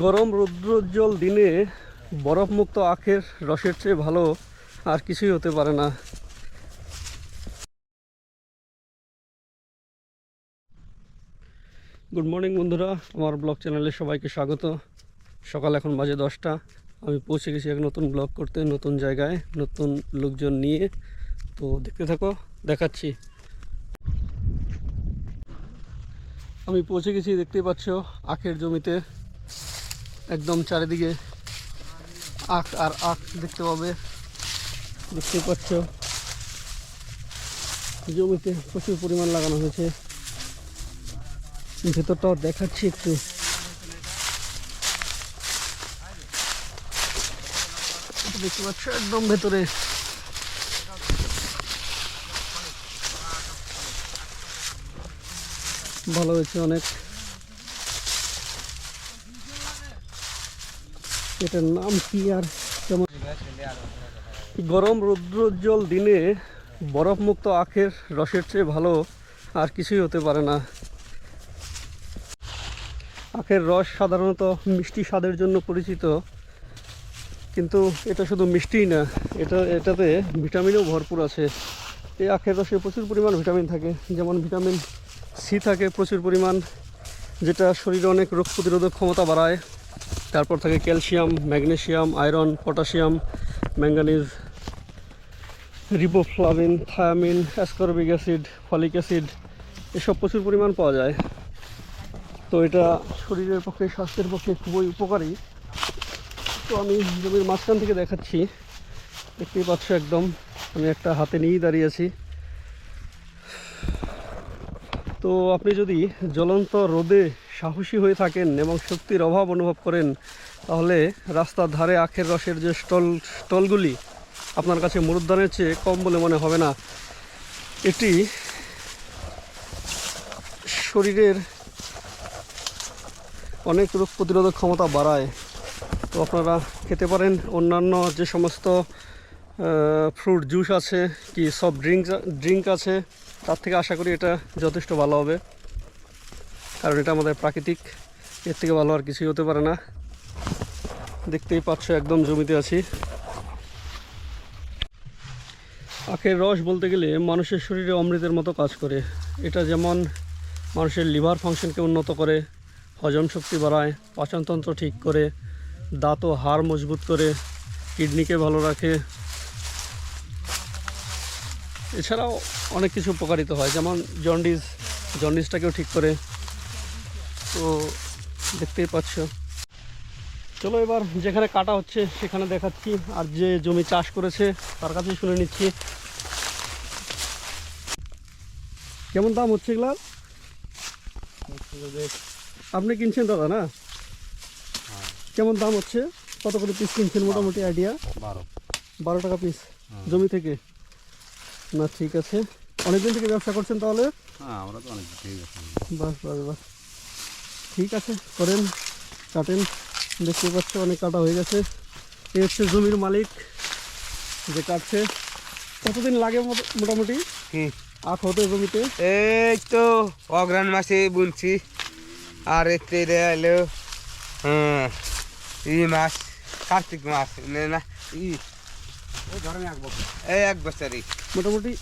গরম রৌদ্রোজ্জ্বল দিনে বরফমুক্ত আখের রসের চেয়ে ভালো আর কিছুই হতে পারে না। গুড মর্নিং বন্ধুরা, আমার ব্লগ চ্যানেলে সবাইকে স্বাগত। সকাল এখন বাজে 10টা। আমি পৌঁছে গেছি এক নতুন ব্লগ করতে, নতুন জায়গায়, নতুন লোকজন নিয়ে। তো দেখতে থাকো, দেখাচ্ছি। আমি পৌঁছে গেছি, দেখতে পাচ্ছ আখের জমিতে। একদম চারিদিকে আখ আর আখ দেখতে পাবে। দেখতে পাচ্ছ জমিতে প্রচুর পরিমাণ লাগানো হয়েছে। ভেতরটাও দেখাচ্ছি একটু। দেখতে পাচ্ছ একদম ভেতরে। ভালো হয়েছে অনেক। এটার নাম কি আর কেমন? গরম রৌদ্রোজ্জ্বল দিনে বরফমুক্ত আখের রসের চেয়ে ভালো আর কিছুই হতে পারে না। আখের রস সাধারণত মিষ্টি স্বাদের জন্য পরিচিত, কিন্তু এটা শুধু মিষ্টিই না, এটাতে ভিটামিনও ভরপুর আছে। এই আখের রসে প্রচুর পরিমাণ ভিটামিন থাকে, যেমন ভিটামিন সি থাকে প্রচুর পরিমাণ, যেটা শরীরে অনেক রোগ প্রতিরোধক ক্ষমতা বাড়ায়। তারপর থাকে calcium, magnesium, iron, potassium, manganese, riboflavin, thymine, ascorbic acid, folic acid, এসব প্রচুর পরিমাণ পাওয়া যায়। তো এটা শরীরের পক্ষে, স্বাস্থ্যের পক্ষে খুবই উপকারী। তো আমি জমির মাঝখান থেকে দেখাচ্ছি। দেখতেই পাচ্ছ একদম আমি একটা হাতে নিয়েই দাঁড়িয়ে আছি। তো আপনি যদি জ্বলন্ত রোদে সাহসী হয়ে থাকেন এবং শক্তির অভাব অনুভব করেন, তাহলে রাস্তার ধারে আখের রসের যে স্টলগুলি আপনার কাছে মরুদ্যানের চেয়ে কম বলে মনে হবে না। এটি শরীরের অনেক রোগ প্রতিরোধক ক্ষমতা বাড়ায়। তো আপনারা খেতে পারেন। অন্যান্য যে সমস্ত ফ্রুট জুস আছে, কি সব ড্রিঙ্ক আছে, তার থেকে আশা করি এটা যথেষ্ট ভালো হবে, কারণ এটা আমাদের প্রাকৃতিক। এর থেকে ভালো আর কিছুই হতে পারে না। দেখতেই পাচ্ছ একদম জমিতে আছি। আখের রস বলতে গেলে মানুষের শরীরে অমৃতের মতো কাজ করে। এটা যেমন মানুষের লিভার ফাংশনকে উন্নত করে, হজম শক্তি বাড়ায়, পাচনতন্ত্র ঠিক করে, দাঁত ও হাড় মজবুত করে, কিডনিকে ভালো রাখে। এছাড়াও অনেক কিছু উপকারিত হয়, যেমন জন্ডিসটাকেও ঠিক করে। তো দেখতেই পাচ্ছ। চলো এবার যেখানে কাটা হচ্ছে সেখানে দেখাচ্ছি, আর যে জমি চাষ করেছে তার কাছে শুনে নিচ্ছি কেমন দাম হচ্ছে এগুলা। আপনি কিনছেন দাদা না? কেমন দাম হচ্ছে? কত করে পিস কিনছেন মোটামুটি আইডিয়া? 12 টাকা পিস জমি থেকে? না ঠিক আছে। অনেকদিন থেকে ব্যবসা করছেন তাহলে? আমরা তো অনেক বাস বাস বাস, ঠিক আছে, করেন, কাটেন। দেখতে পাচ্ছ অনেক কাটা হয়ে গেছে। এই হচ্ছে জমির মালিক যে কাটছে। কতদিন লাগে মোটামুটি আখ হতে জমিতে? এই তো অগ্রহণ মাসে বুনছি, আর এতে এলো এই মাস কার্তিক মাস না, এই 1 বছরই মোটামুটি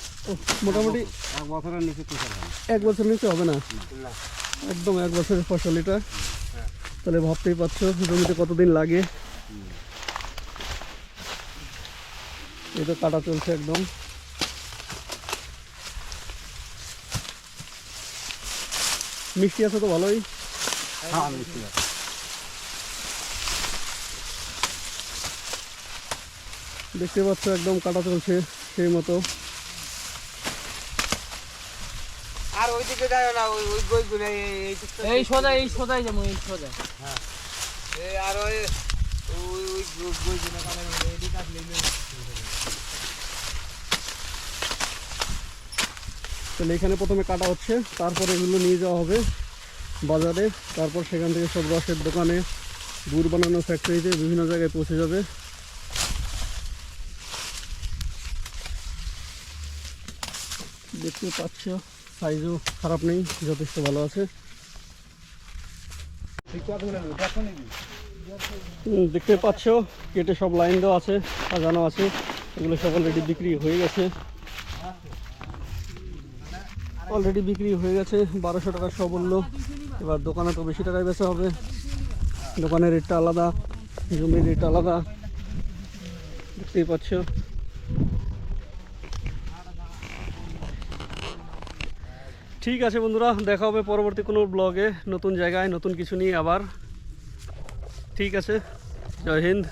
মোটামুটি 1 বছরের নিচে 1 বছর নিচে হবে না, একদম 1 বছরের ফসল এটা। তাহলে ভাবতেই পারছো জমিতে কতদিন লাগে। এটা কাটা চলছে একদম। মিষ্টি আছে তো ভালোই। দেখতে পাচ্ছ একদম কাটা চলছে সেই মতো। আর ওইদিকে যায় না, ওই গইগুলো এই সোজাই যেমন এই সোজা। হ্যাঁ, এই আর ওই গইগুলো কালে এদিকে কাটলে তাহলে এখানে প্রথমে কাটা হচ্ছে, তারপরে এগুলো নিয়ে যাওয়া হবে বাজারে, তারপর সেখান থেকে সব রসের দোকানে, গুড় বানানোর ফ্যাক্টরিতে, বিভিন্ন জায়গায় পৌঁছে যাবে। দেখতে পাচ্ছ সাইজও খারাপ নেই, যথেষ্ট ভালো আছে। দেখতে পাচ্ছ কেটে সব লাইন দেওয়া আছে, সাজানো আছে। এগুলো সব অলরেডি বিক্রি হয়ে গেছে, অলরেডি বিক্রি হয়ে গেছে। 1200 টাকা সব বললো। এবার দোকানে তো বেশি টাকায় বেচা হবে, দোকানের রেটটা আলাদা, জমির রেট আলাদা, দেখতেই পাচ্ছ। ঠিক আছে বন্ধুরা, দেখা হবে পরবর্তী কোনো ব্লগে, নতুন জায়গায় নতুন কিছু নিয়ে আবার। ঠিক আছে, জয় হিন্দ।